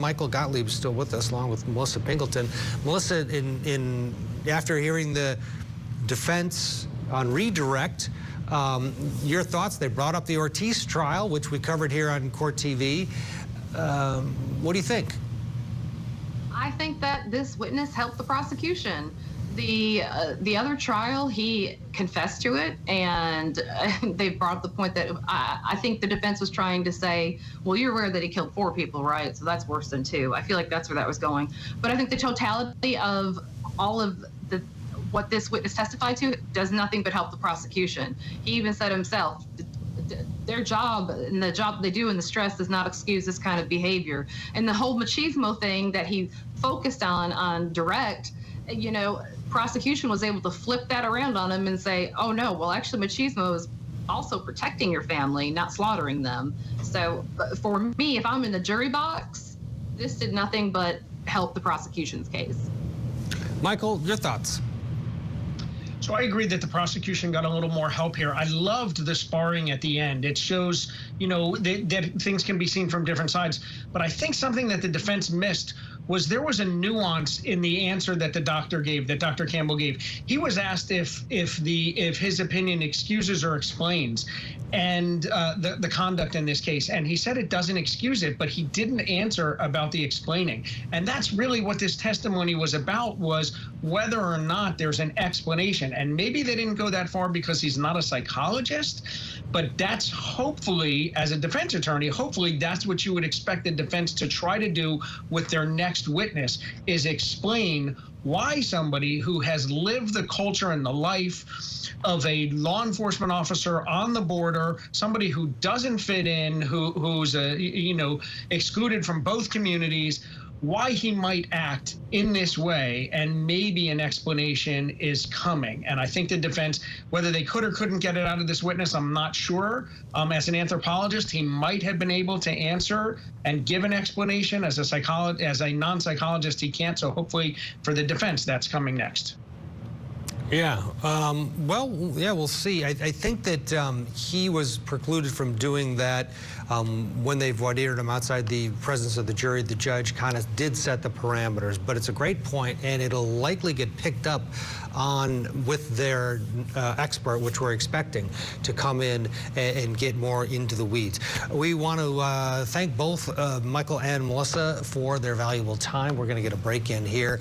Michael Gottlieb is still with us, along with Melissa Pingleton. Melissa, after hearing the defense on redirect, your thoughts? They brought up the Ortiz trial, which we covered here on Court TV. What do you think? I think that this witness helped the prosecution. The other trial, he confessed to it, and they brought up the point that I think the defense was trying to say, well, you're aware that he killed 4 people, right? So that's worse than 2. I feel like that's where that was going. But I think the totality of all of what this witness testified to does nothing but help the prosecution. He even said himself, their job and the job they do and the stress does not excuse this kind of behavior. And the whole machismo thing that he focused on direct, you know, prosecution was able to flip that around on him and say, oh no, well actually machismo is also protecting your family, not slaughtering them. So for me, if I'm in the jury box, this did nothing but help the prosecution's case. Michael, your thoughts? So I agree that the prosecution got a little more help here. I loved the sparring at the end. It shows, you know, that things can be seen from different sides. But I think something that the defense missed was there was a nuance in the answer that the doctor gave, that Dr. Campbell gave. He was asked if his opinion excuses or explains and the conduct in this case, and he said it doesn't excuse it, but he didn't answer about the explaining. And that's really what this testimony was about, was whether or not there's an explanation. And maybe they didn't go that far because he's not a psychologist, but that's hopefully, as a defense attorney, hopefully that's what you would expect the defense to try to do with their next witness, is explain why somebody who has lived the culture and the life of a law enforcement officer on the border, somebody who doesn't fit in, who's excluded from both communities, why he might act in this way, and maybe an explanation is coming. And I think the defense, whether they could or couldn't get it out of this witness, I'm not sure. As an anthropologist, he might have been able to answer and give an explanation. As a non-psychologist, he can't. So hopefully for the defense, that's coming next. Yeah, well, yeah, we'll see. I think that he was precluded from doing that when they voir dired him outside the presence of the jury. The judge kind of did set the parameters, but it's a great point, and it'll likely get picked up on with their expert, which we're expecting to come in and get more into the weeds. We want to thank both Michael and Melissa for their valuable time. We're going to get a break in here.